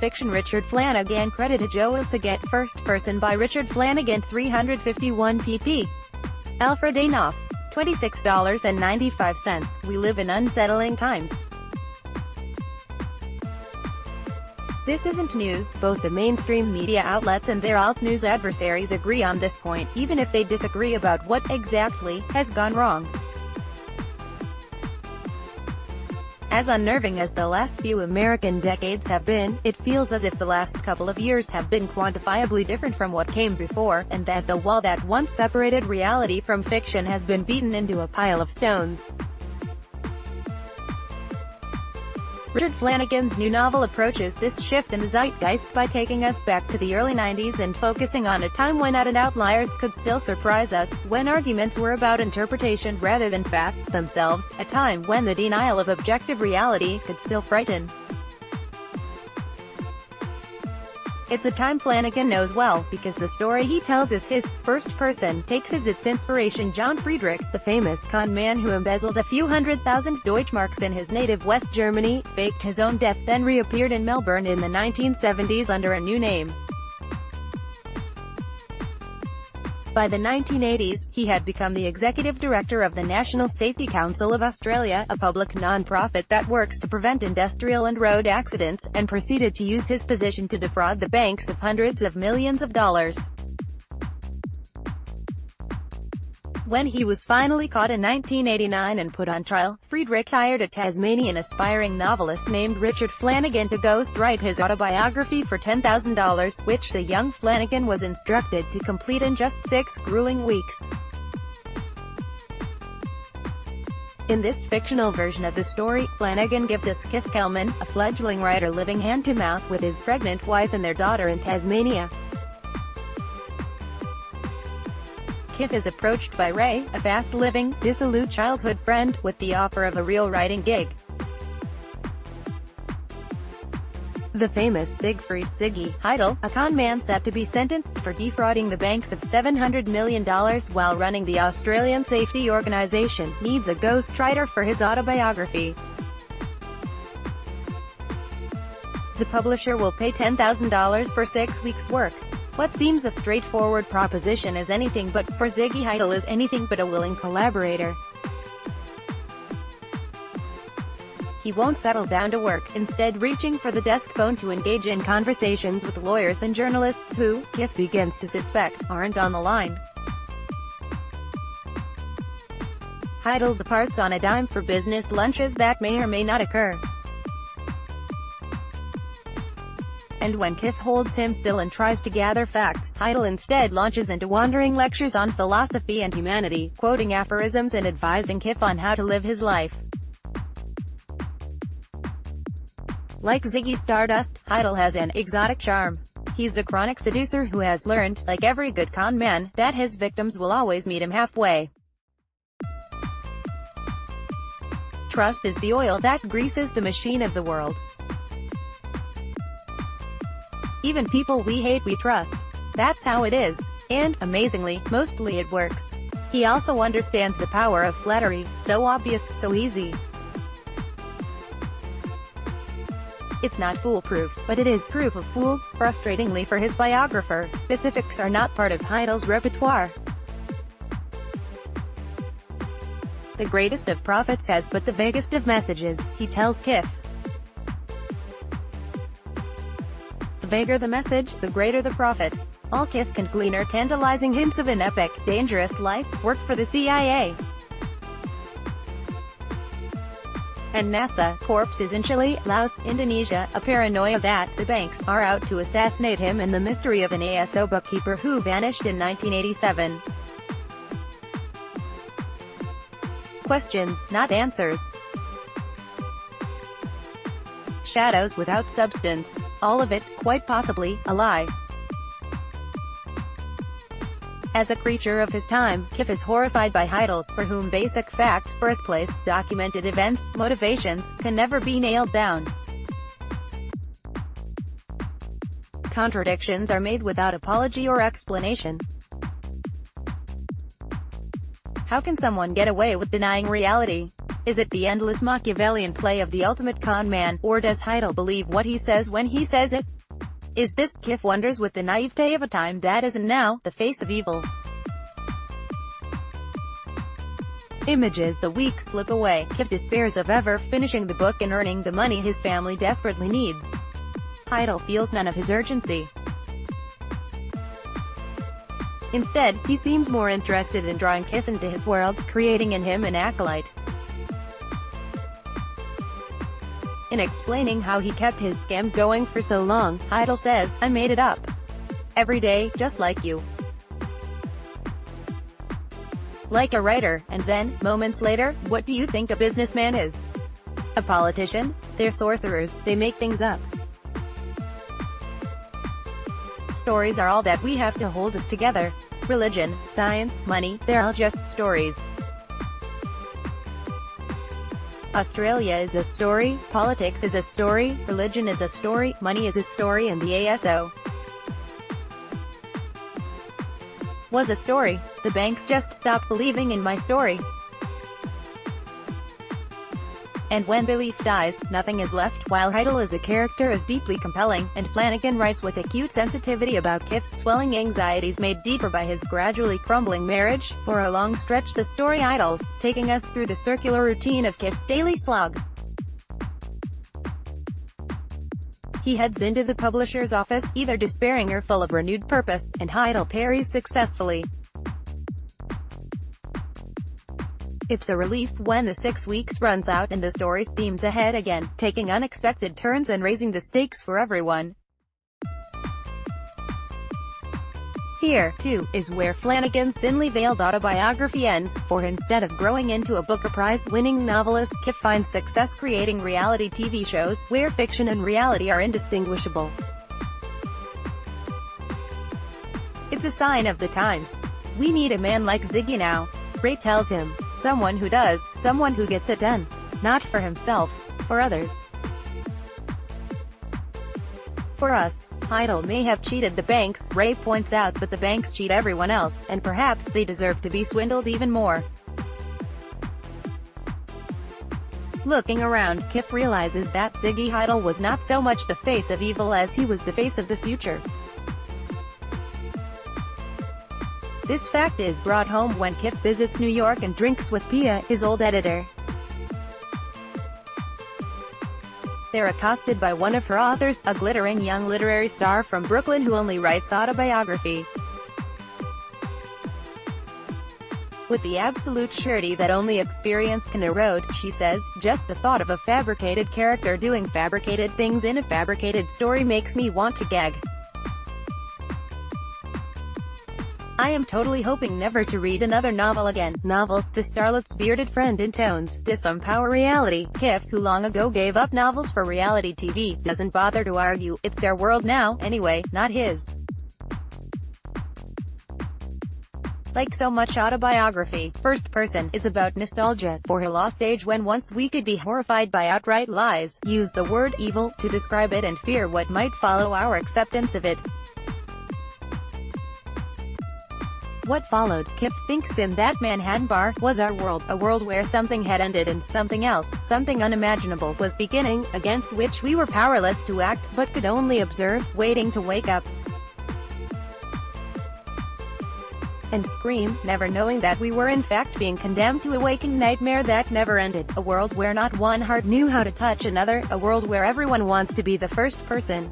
FictionRichard FlanaganCreditJoel SagetFIRST Person by Richard Flanagan 351 pp. Alfred A. Knopf. $26.95. We live in unsettling times. This isn't news. Both the mainstream media outlets and their alt-news adversaries agree on this point, even if they disagree about what exactly has gone wrong. As unnerving as the last few American decades have been, it feels as if the last couple of years have been quantifiably different from what came before, and that the wall that once separated reality from fiction has been beaten into a pile of stones. Richard Flanagan's new novel approaches this shift in the zeitgeist by taking us back to the early 90s and focusing on a time when odd outliers could still surprise us, when arguments were about interpretation rather than facts themselves, a time when the denial of objective reality could still frighten. It's a time Flanagan knows well, because the story he tells is his first person, takes as its inspiration John Friedrich, the famous con man who embezzled a few $100,000 Deutschmarks in his native West Germany, faked his own death, then reappeared in Melbourne in the 1970s under a new name. By the 1980s, he had become the executive director of the National Safety Council of Australia, a public non-profit that works to prevent industrial and road accidents, and proceeded to use his position to defraud the banks of hundreds of millions of dollars. When he was finally caught in 1989 and put on trial, Friedrich hired a Tasmanian aspiring novelist named Richard Flanagan to ghostwrite his autobiography for $10,000, which the young Flanagan was instructed to complete in just 6 grueling weeks. In this fictional version of the story, Flanagan gives us Kif Kelman, a fledgling writer living hand-to-mouth with his pregnant wife and their daughter in Tasmania. Kif is approached by Ray, a fast-living, dissolute childhood friend, with the offer of a real writing gig. The famous Siegfried Ziggy Heidel, a con man set to be sentenced for defrauding the banks of $700 million while running the Australian safety organisation, needs a ghostwriter for his autobiography. The publisher will pay $10,000 for 6 weeks' work. What seems a straightforward proposition is anything but, for Ziggy Heidel is anything but a willing collaborator. He won't settle down to work, instead reaching for the desk phone to engage in conversations with lawyers and journalists who, Kif begins to suspect, aren't on the line. Heidel departs on a dime for business lunches that may or may not occur. And when Kif holds him still and tries to gather facts, Heidel instead launches into wandering lectures on philosophy and humanity, quoting aphorisms and advising Kif on how to live his life. Like Ziggy Stardust, Heidel has an exotic charm. He's a chronic seducer who has learned, like every good con man, that his victims will always meet him halfway. Trust is the oil that greases the machine of the world. Even people we hate we trust. That's how it is. And, amazingly, mostly it works. He also understands the power of flattery, so obvious, so easy. It's not foolproof, but it is proof of fools. Frustratingly for his biographer, specifics are not part of Heidel's repertoire. The greatest of prophets has but the vaguest of messages, he tells Kif. The vaguer the message, the greater the prophet. All Kif can glean are tantalizing hints of an epic, dangerous life, work for the CIA and NASA, corpses in Chile, Laos, Indonesia, a paranoia that the banks are out to assassinate him, and the mystery of an ASO bookkeeper who vanished in 1987. Questions, not answers. Shadows without substance. All of it, quite possibly, a lie. As a creature of his time, Kif is horrified by Heidel, for whom basic facts, birthplace, documented events, motivations, can never be nailed down. Contradictions are made without apology or explanation. How can someone get away with denying reality? Is it the endless Machiavellian play of the ultimate con man, or does Heidel believe what he says when he says it? Is this, Kif wonders with the naivete of a time that isn't now, the face of evil? Images the weeks slip away. Kif despairs of ever finishing the book and earning the money his family desperately needs. Heidel feels none of his urgency. Instead, he seems more interested in drawing Kif into his world, creating in him an acolyte. In explaining how he kept his scam going for so long, Heidel says, "I made it up. Every day, just like you. Like a writer." And then, moments later, what do you think a businessman is? A politician? They're sorcerers, they make things up. Stories are all that we have to hold us together. Religion, science, money, they're all just stories. Australia is a story, politics is a story, religion is a story, money is a story, and the ASO was a story. The banks just stopped believing in my story. And when belief dies, nothing is left. While Heidel as a character is deeply compelling, and Flanagan writes with acute sensitivity about Kif's swelling anxieties made deeper by his gradually crumbling marriage, for a long stretch the story idles, taking us through the circular routine of Kif's daily slog. He heads into the publisher's office, either despairing or full of renewed purpose, and Heidel parries successfully. It's a relief when the 6 weeks runs out and the story steams ahead again, taking unexpected turns and raising the stakes for everyone. Here, too, is where Flanagan's thinly veiled autobiography ends, for instead of growing into a Booker Prize-winning novelist, Kif finds success creating reality TV shows, where fiction and reality are indistinguishable. It's a sign of the times. We need a man like Ziggy now. Ray tells him. Someone who does, someone who gets it done. Not for himself, for others. For us. Heidel may have cheated the banks, Ray points out, but the banks cheat everyone else, and perhaps they deserve to be swindled even more. Looking around, Kif realizes that Ziggy Heidel was not so much the face of evil as he was the face of the future. This fact is brought home when Kif visits New York and drinks with Pia, his old editor. They're accosted by one of her authors, a glittering young literary star from Brooklyn who only writes autobiography. With the absolute surety that only experience can erode, she says, just the thought of a fabricated character doing fabricated things in a fabricated story makes me want to gag. I am totally hoping never to read another novel again. Novels, the starlet's bearded friend intones, disempower reality. Kif, who long ago gave up novels for reality TV, doesn't bother to argue, it's their world now, anyway, not his. Like so much autobiography, First Person is about nostalgia for a lost age when once we could be horrified by outright lies, use the word evil to describe it and fear what might follow our acceptance of it. What followed, Kif thinks in that Manhattan bar, was our world, a world where something had ended and something else, something unimaginable, was beginning, against which we were powerless to act, but could only observe, waiting to wake up and scream, never knowing that we were in fact being condemned to a waking nightmare that never ended, a world where not one heart knew how to touch another, a world where everyone wants to be the first person.